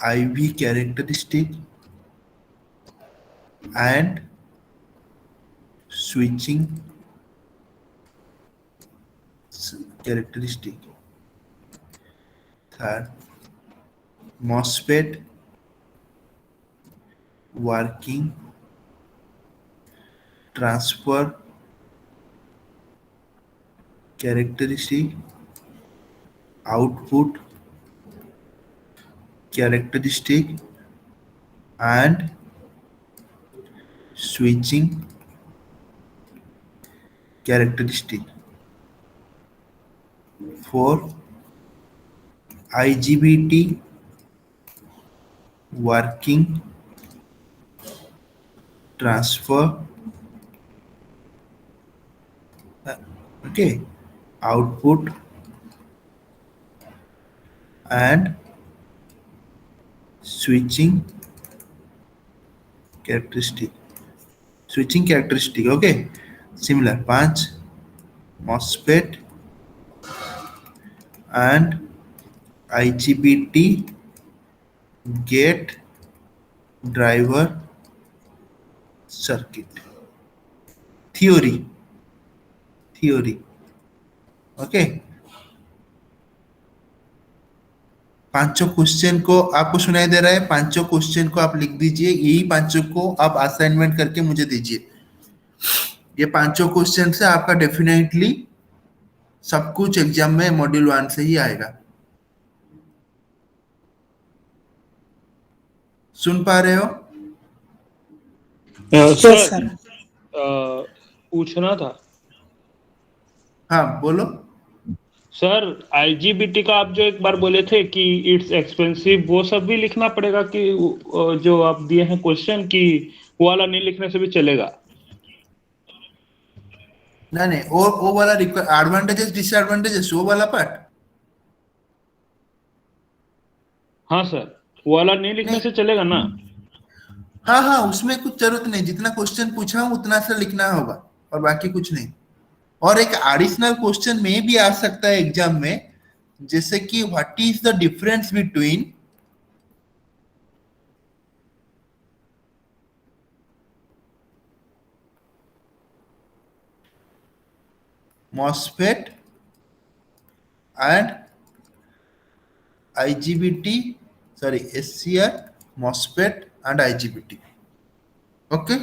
IV characteristic and switching characteristic. Third, MOSFET working transfer characteristic, output characteristic and switching characteristic. 4, IGBT working transfer, okay, output and switching characteristic, okay, similar. 5, MOSFET and IGBT gate driver circuit, theory theory. Okay, पांचों क्वेश्चन को आपको सुनाई दे रहा है? पांचों क्वेश्चन को आप लिख दीजिए, यही पांचों को आप असाइनमेंट करके मुझे दीजिए। ये पांचों क्वेश्चन से आपका डेफिनेटली सब कुछ एग्जाम में मॉड्यूल 1 से ही आएगा। सुन पा रहे हो? Yes sir sir. पूछना था हाँ बोलो। सर, आईजीबीटी का आप जो एक बार बोले थे कि इट्स एक्सपेंसिव, वो सब भी लिखना पड़ेगा कि जो आप दिए हैं क्वेश्चन कि वो वाला नहीं लिखने से भी चलेगा? नहीं नहीं, वो वाला एडवांटेजेस डिसएडवांटेजेस वो वाला पार्ट। हाँ सर, वो वाला नहीं लिखने नहीं, से चलेगा ना? हाँ हाँ, उसमें कुछ जरूरत नहीं, जितना क्वेश्चन पूछा हूं उतना सा लिखना होगा और बाकी कुछ नहीं। और एक एडिशनल क्वेश्चन में भी आ सकता है एग्जाम में, जैसे कि what is the difference between MOSFET and IGBT, sorry, SCR, MOSFET and IGBT. Okay.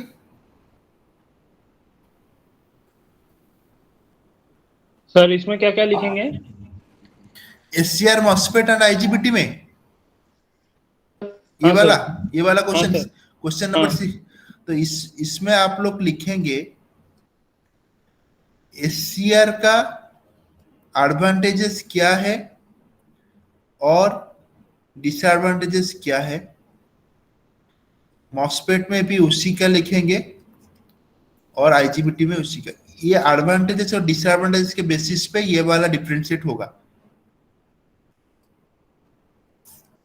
Sir इसमें क्या क्या लिखेंगे? SCR, MOSFET and IGBT में हाँ सर। ये वाला हाँ क्वेश्चन, सर। क्वेश्चन नंबर हाँ। 6। तो इसमें आप लोग लिखेंगे SCR का एडवांटेजेस क्या है और डिसएडवांटेजेस क्या है। मॉस्फेट में भी उसी का लिखेंगे और आईजीबीटी में उसी का। ये एडवांटेजेस और डिसएडवांटेजेस के बेसिस पे ये वाला डिफरेंशिएट होगा।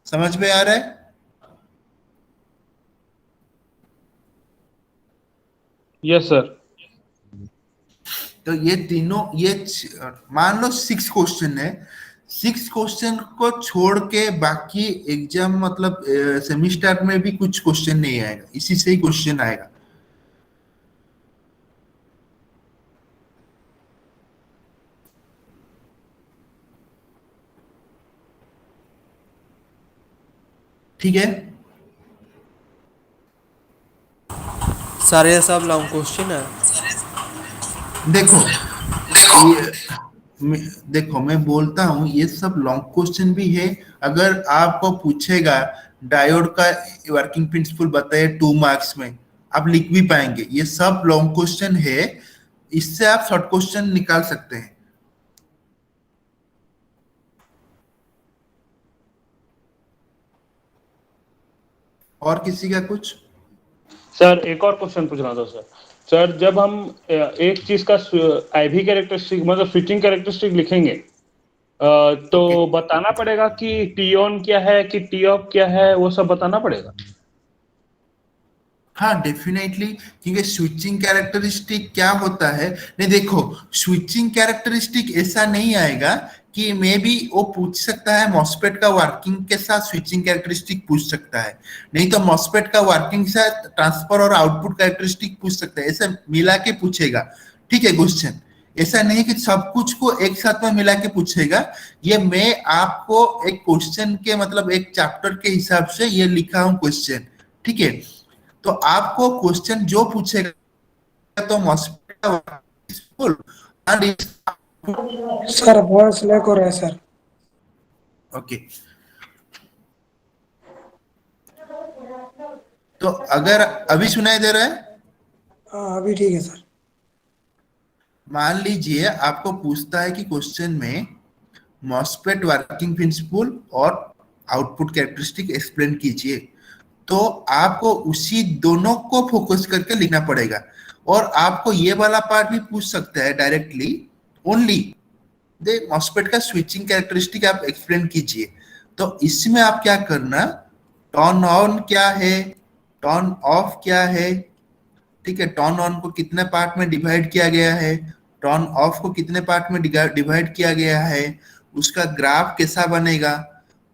समझ में आ रहा है? Yes sir. तो ये तीनों, ये मान लो 6 क्वेश्चन है, 6 क्वेश्चन को छोड़ के बाकी एग्जाम मतलब सेमिस्टर में भी कुछ क्वेश्चन नहीं आएगा, इसी से ही क्वेश्चन आएगा। ठीक है, सर ये सब लॉन्ग क्वेश्चन है। देखो देखो मैं बोलता हूँ ये सब लॉन्ग क्वेश्चन भी है। अगर आपको पूछेगा डायोड का वर्किंग प्रिंसिपल बताइए 2 मार्क्स में, आप लिख भी पाएंगे। ये सब लॉन्ग क्वेश्चन है, इससे आप शॉर्ट क्वेश्चन निकाल सकते हैं। और किसी का कुछ? सर एक और क्वेश्चन पूछना था सर। सर जब हम एक चीज का आईवी कैरेक्टरिस्टिक मतलब स्विचिंग कैरेक्टरिस्टिक लिखेंगे तो Okay. बताना पड़ेगा कि टी ऑन क्या है कि टी ऑफ क्या है, वो सब बताना पड़ेगा? हाँ डेफिनेटली, क्योंकि स्विचिंग कैरेक्टरिस्टिक क्या होता है, नहीं देखो स्विचिंग कैरेक्टरिस्टिक ऐसा नहीं आएगा कि मे बी वो पूछ सकता है मॉस्फेट का वर्किंग के साथ स्विचिंग कैरेक्टरिस्टिक पूछ सकता है, नहीं तो मॉस्फेट का वर्किंग के साथ ट्रांसफर और आउटपुट कैरेक्टरिस्टिक पूछ सकता है, ऐसा मिला के पूछेगा। ठीक है क्वेश्चन, ऐसा नहीं कि सब कुछ को एक साथ में मिला के पूछेगा। ये मैं आपको एक क्वेश्चन के मतलब एक चैप्टर के हिसाब से ये लिखा हूं क्वेश्चन। ठीक है, तो आपको क्वेश्चन जो पूछेगा तो मॉस्फेट सर वॉइस लैग हो रहा है सर। ओके। तो अगर अभी सुनाई दे रहा है, हाँ अभी ठीक है सर। मान लीजिए आपको पूछता है कि क्वेश्चन में मॉस्फेट वर्किंग प्रिंसिपल और आउटपुट कैरेक्टरिस्टिक एक्सप्लेन कीजिए, तो आपको उसी दोनों को फोकस करके लिखना पड़ेगा। और आपको ये वाला पार्ट भी पूछ सकता है डायरेक्टली, ओनली दे मॉस्फेट का स्विचिंग कैरेक्टरिस्टिक आप एक्सप्लेन कीजिए। तो इसमें आप क्या करना, टर्न ऑन क्या है, टर्न ऑफ क्या है, ठीक है, टर्न ऑन को कितने पार्ट में डिवाइड किया गया है, टर्न ऑफ को कितने पार्ट में डिवाइड किया गया है, उसका ग्राफ कैसा बनेगा,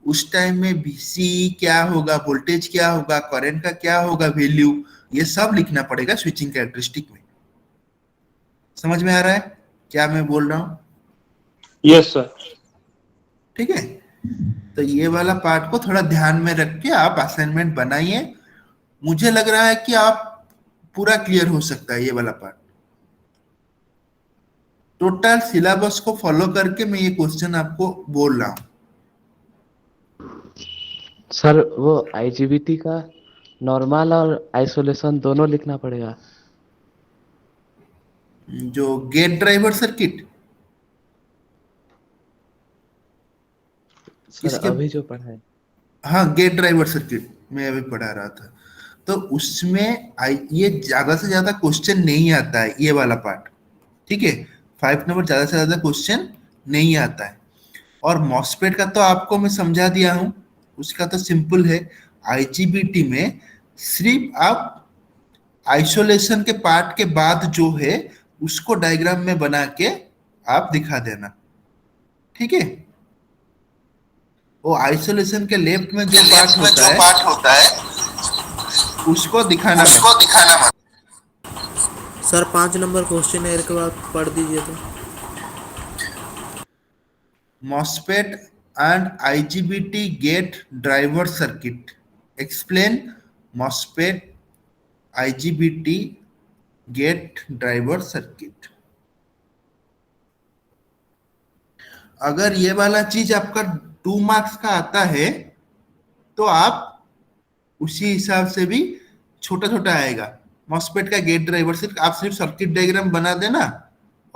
उस टाइम में VC क्या होगा, वोल्टेज क्या होगा, करंट का क्या होगा वैल्यू, ये सब लिखना पड़ेगा स्विचिंग कैरेक्टरिस्टिक में। समझ में आ रहा है क्या मैं बोल रहा हूँ? Yes sir. ठीक है, तो ये वाला पार्ट को थोड़ा ध्यान में रख के आप असाइनमेंट बनाइए। मुझे लग रहा है कि आप पूरा क्लियर हो सकता है ये वाला पार्ट। टोटल सिलेबस को फॉलो करके मैं ये क्वेश्चन आपको बोल रहा हूँ। सर वो आईजीबीटी का नॉर्मल और आइसोलेशन दोनों लिखना पड़ेगा। जो गेट ड्राइवर सर्किट, सर इसके, अभी जो पढ़ा है। हाँ गेट ड्राइवर सर्किट मैं अभी पढ़ा रहा था, तो उसमें ये ज्यादा से ज्यादा क्वेश्चन नहीं आता है ये वाला पार्ट। ठीक है, 5 नंबर ज्यादा से ज्यादा क्वेश्चन नहीं आता है। और मॉसफेट का तो आपको मैं समझा दिया हूं, उसका तो सिंपल है। आईजीबीटी में सिर्फ आप आइसोलेशन के पार्ट के बाद जो है उसको डायग्राम में बना के आप दिखा देना। ठीक है, वो आइसोलेशन के लेफ्ट में जो पार्ट होता है उसको दिखाना मत। सर 5 नंबर क्वेश्चन है के बाद पढ़ दीजिए तो। MOSFET and IGBT gate driver circuit. Explain MOSFET IGBT gate driver circuit. अगर ये वाला चीज आपका 2 मार्क्स का आता है तो आप उसी हिसाब से भी छोटा छोटा आएगा। मॉसफेट का गेट ड्राइवर सिर्फ आप सिर्फ सर्किट डायग्राम बना देना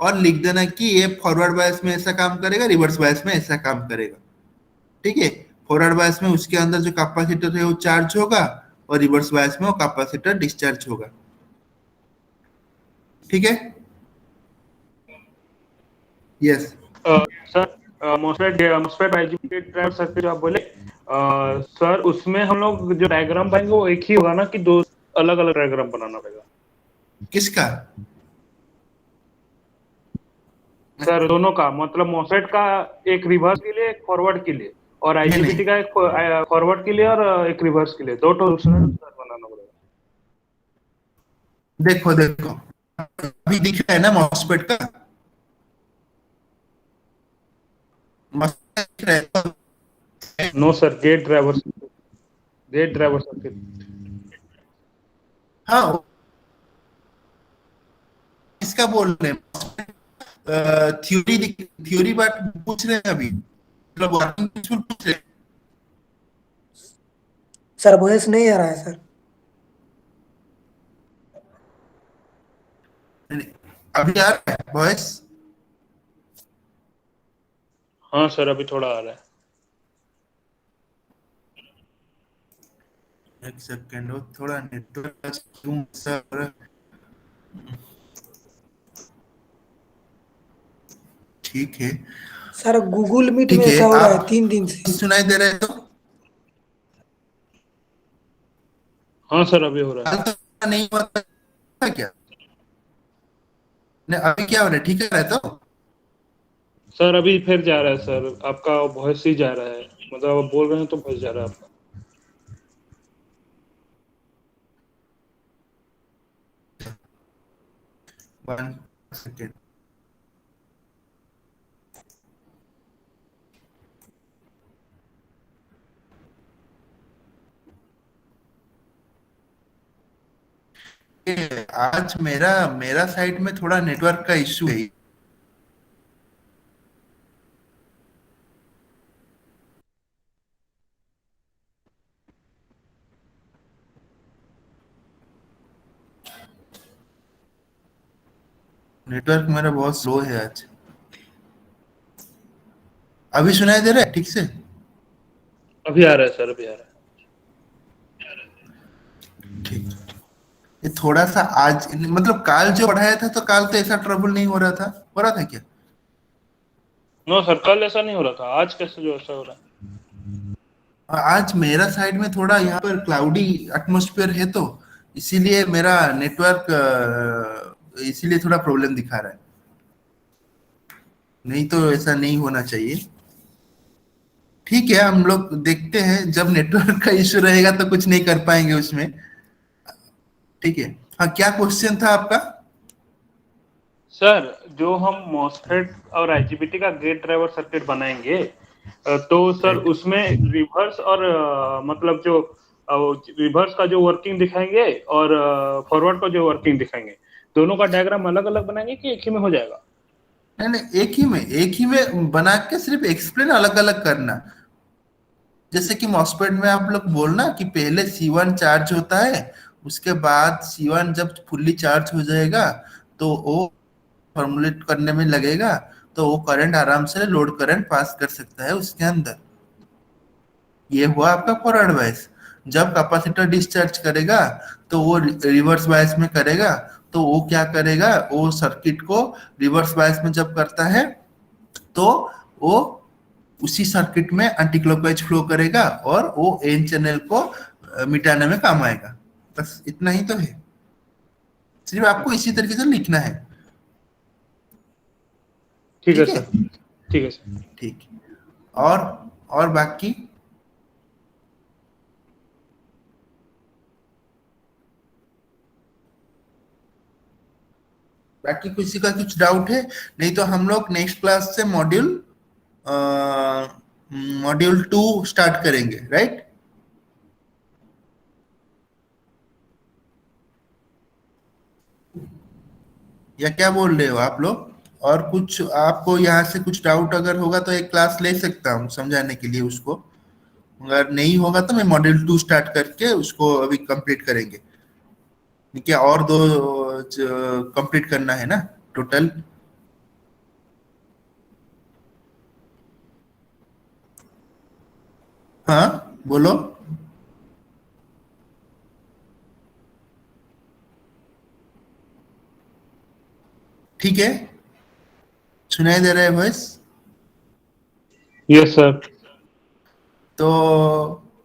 और लिख देना कि ये फॉरवर्ड बायस में ऐसा काम करेगा, रिवर्स बायस में ऐसा काम करेगा। ठीक है, फॉरवर्ड बायस में उसके अंदर जो कैपेसिटर है वो चार्ज होगा और रिवर्स बायस में वो कैपेसिटर डिस्चार्ज होगा। ठीक है, yes sir MOSFET IGBT driver circuit जो आप बोले, सर उसमें हम लोग जो डायग्राम पाएंगे वो एक ही होगा ना, कि दो अलग अलग डायग्राम बनाना पड़ेगा? किसका? सर दोनों का, मतलब मॉसफेट का एक रिवर्स के लिए एक फॉरवर्ड के लिए, और आईजीबीटी का एक फॉरवर्ड के लिए और एक रिवर्स के लिए, दो तो उसमें बनाना पड़ेगा। देखो देखो अभी दिख रहा है ना मॉसफेट का, मॉसफेट दिख रहा है। No sir, gate driver circuit. हाँ, इसका बोल रहे हैं थ्योरी बात पूछ रहे हैं अभी, मतलब वर्किंग प्रिंसिपल पूछ रहे हैं। सर वॉइस नहीं आ रहा है सर। अभी आ रहा है वॉइस? हाँ सर, अभी थोड़ा आ रहा है। एक सेकंड, वो थोड़ा नेटवर्क सर। ठीक है सर गूगल मीट ठीक में है, ऐसा हो रहा है आप 3 दिन से। सुनाई दे रहे हो? हाँ सर, अभी हो रहा है। कल तो नहीं हुआ था क्या? नहीं, अभी क्या हो रहा है? ठीक है तो सर अभी फिर जा रहा है सर, आपका वॉइस ही जा रहा है, मतलब आप बोल रहे हैं तो वॉइस जा रहा है आपका। 1 सेकंड। आज मेरा मेरा साइड में थोड़ा नेटवर्क का इश्यू है। नेटवर्क मेरा बहुत स्लो है आज। अभी सुनाई दे रहा है ठीक से? अभी आ रहा है सर, अभी आ रहा है। ठीक, ये थोड़ा सा आज मतलब काल जो पढ़ाया था तो काल तो ऐसा ट्रबल नहीं हो रहा था, हो रहा था क्या? नो सर, कल ऐसा नहीं हो रहा था, आज कैसे जो ऐसा हो रहा है? आज मेरा साइड में थोड़ा यहाँ पर क्लाउडी एटमॉस्फेयर है तो इसीलिए मेरा नेटवर्क इसीलिए थोड़ा प्रॉब्लम दिखा रहा है, नहीं तो ऐसा नहीं होना चाहिए। ठीक है, हम लोग देखते हैं, जब नेटवर्क का इश्यू रहेगा तो कुछ नहीं कर पाएंगे उसमें। ठीक है, हाँ क्या क्वेश्चन था आपका? सर जो हम मॉसफेट और आईजीबीटी का गेट ड्राइवर सर्किट बनाएंगे तो सर Right. उसमें रिवर्स और मतलब जो रिवर्स का जो वर्किंग दिखाएंगे और फॉरवर्ड का जो वर्किंग दिखाएंगे, दोनों का डायग्राम अलग अलग बनाएंगे कि एक ही में हो जाएगा? नहीं नहीं, एक ही में बना के सिर्फ एक्सप्लेन अलग अलग करना। जैसे कि मॉसफेट में आप लोग बोलना कि पहले C1 चार्ज होता है, उसके बाद C1 जब फुल्ली चार्ज हो जाएगा तो वो फॉर्मुलेट करने में लगेगा, तो वो करंट आराम से लोड करंट पास कर सकता है उसके अंदर। ये हुआ आपका फॉरवर्ड बायस। जब कैपेसिटर डिस्चार्ज करेगा तो वो रिवर्स बायस में करेगा, तो वो क्या करेगा, वो सर्किट को रिवर्स बायस में जब करता है तो वो उसी सर्किट में एंटी क्लॉकवाइज फ्लो करेगा और वो एन चैनल को मिटाने में काम आएगा। बस इतना ही तो है, सिर्फ आपको इसी तरीके से लिखना है। ठीक है ठीक है, सर, ठीक है सर। ठीक। और बाकी किसी का कुछ डाउट है? नहीं तो हम लोग नेक्स्ट क्लास से मॉड्यूल 2 स्टार्ट करेंगे, राइट? या क्या बोल रहे हो आप लोग? और कुछ आपको यहाँ से कुछ डाउट अगर होगा तो एक क्लास ले सकता हूँ समझाने के लिए उसको। अगर नहीं होगा तो मैं मॉड्यूल 2 स्टार्ट करके उसको अभी कंप्लीट करेंगे। क्या और दो कंप्लीट करना है ना टोटल? हाँ बोलो। ठीक है, सुनाई दे रहा है वॉइस? Yes sir. तो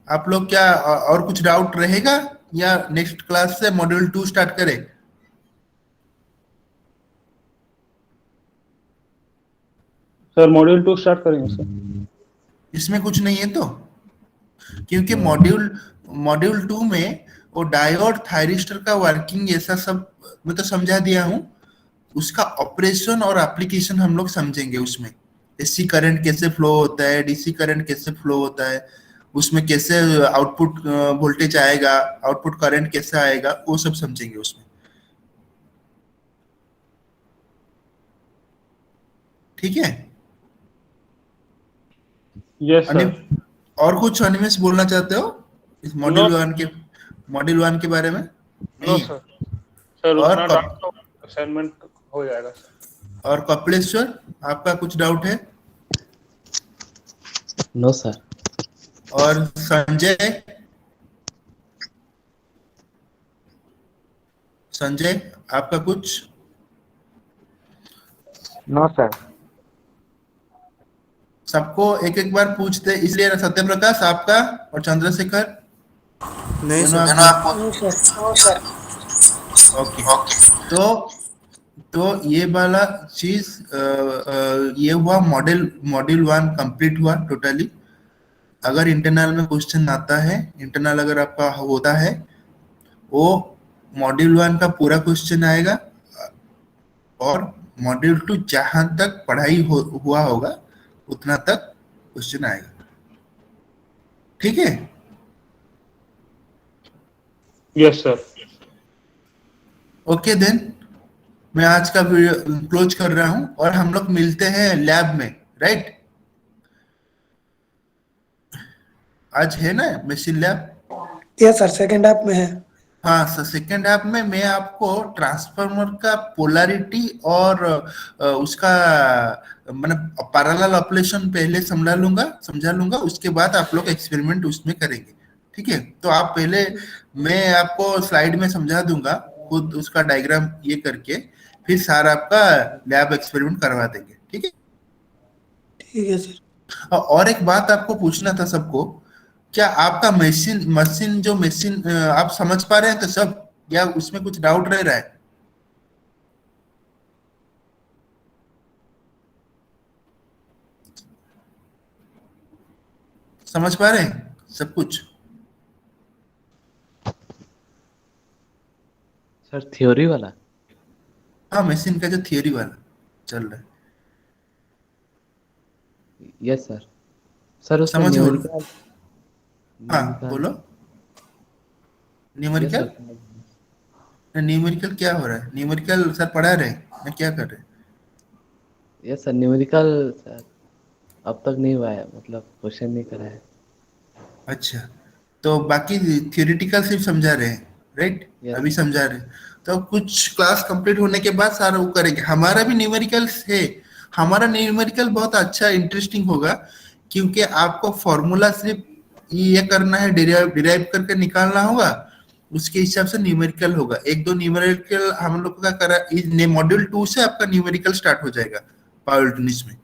आप लोग क्या और कुछ डाउट रहेगा या नेक्स्ट क्लास से मॉड्यूल 2 स्टार्ट करें? सर मॉड्यूल 2 स्टार्ट करेंगे सर। इसमें कुछ नहीं है तो, क्योंकि मॉड्यूल 2 में वो डायोड थायरिस्टर का वर्किंग ऐसा सब मैं तो समझा दिया हूँ। उसका ऑपरेशन और एप्लीकेशन हम लोग समझेंगे उसमें। एसी करंट कैसे फ्लो होता है, डीसी करंट कैसे फ्लो होता है, उसमें कैसे आउटपुट वोल्टेज आएगा, आउटपुट करंट कैसे आएगा, वो सब समझेंगे उसमें। ठीक है? Yes sir. और कुछ अनिमेश बोलना चाहते हो इस नो मॉड्यूल 1 के बारे में? नो नहीं। सर। सर और उतना डाउट तो असाइनमेंट हो जाएगा सर। और कपिलेश्वर, आपका कुछ डाउट है? No sir. और संजय, आपका कुछ? No sir. सबको एक एक बार पूछते इसलिए सत्य प्रकाश आपका और चंद्रशेखर नहीं दोनों सर। आप नो सर। ओके। तो ये वाला चीज ये हुआ मॉड्यूल 1 कंप्लीट हुआ टोटली। अगर इंटरनल में क्वेश्चन आता है, इंटरनल अगर आपका होता है, वो मॉड्यूल 1 का पूरा क्वेश्चन आएगा और मॉड्यूल 2 जहां तक पढ़ाई हुआ होगा उतना तक क्वेश्चन आएगा। ठीक है? Yes sir. ओके देन, मैं आज का वीडियो क्लोज कर रहा हूं और हम लोग मिलते हैं लैब में, राइट? आज है ना machine lab? Yes sir, second half में है। हाँ सर, सेकेंड हाफ में मैं आपको ट्रांसफार्मर का पोलैरिटी और उसका मतलब पैरेलल ऑपरेशन पहले समझा लूंगा, उसके बाद आप लोग एक्सपेरिमेंट उसमें करेंगे। ठीक है? तो आप पहले, मैं आपको स्लाइड में समझा दूंगा खुद उसका डायग्राम ये करके, फिर सारा आपका लैब एक्सपेरिमेंट करवा देंगे। ठीक है? ठीक है सर। और एक बात आपको पूछना था सबको, क्या आपका मशीन आप समझ पा रहे हैं तो सब, या उसमें कुछ डाउट रह रहा है? समझ पा रहे हैं सब कुछ? सर थ्योरी वाला? हाँ मशीन का जो थियोरी वाला चल रहा है, यस सर। सर उसमें समझ हो? न्यूमेरिकल हाँ न्यूमेरिकल बोलो। Yes numerical, sir. न्यूमेरिकल क्या हो रहा है? न्यूमेरिकल सर पढ़ा रहे हैं क्या कर रहे हैं? यस सर न्यूमेरिकल सर अब तक नहीं हुआ है, मतलब क्वेश्चन नहीं करा है। अच्छा, तो बाकी थियोरिटिकल सिर्फ समझा रहे हैं, राइट? यस अभी समझा रहे हैं, तो कुछ क्लास कंप्लीट होने के बाद सारा वो करेंगे। हमारा भी न्यूमेरिकल है, हमारा न्यूमेरिकल बहुत अच्छा इंटरेस्टिंग होगा, क्योंकि आपको फॉर्मूला सिर्फ ये करना है, डिराइव डिराइव करके निकालना होगा, उसके हिसाब से न्यूमेरिकल होगा। एक दो न्यूमेरिकल हम लोग का करा, मॉड्यूल 2 से आपका न्यूमेरिकल स्टार्ट हो जाएगा पावर इलेक्ट्रॉनिक्स में,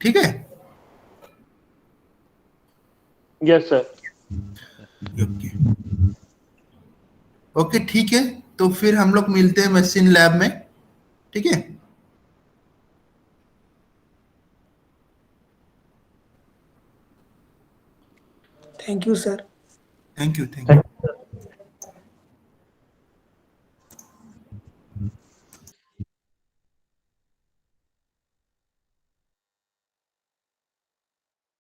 ठीक है? Yes sir. ओके ओके ठीक है, तो फिर हम लोग मिलते हैं मशीन लैब में, ठीक है? Thank you sir. Thank you, thank you.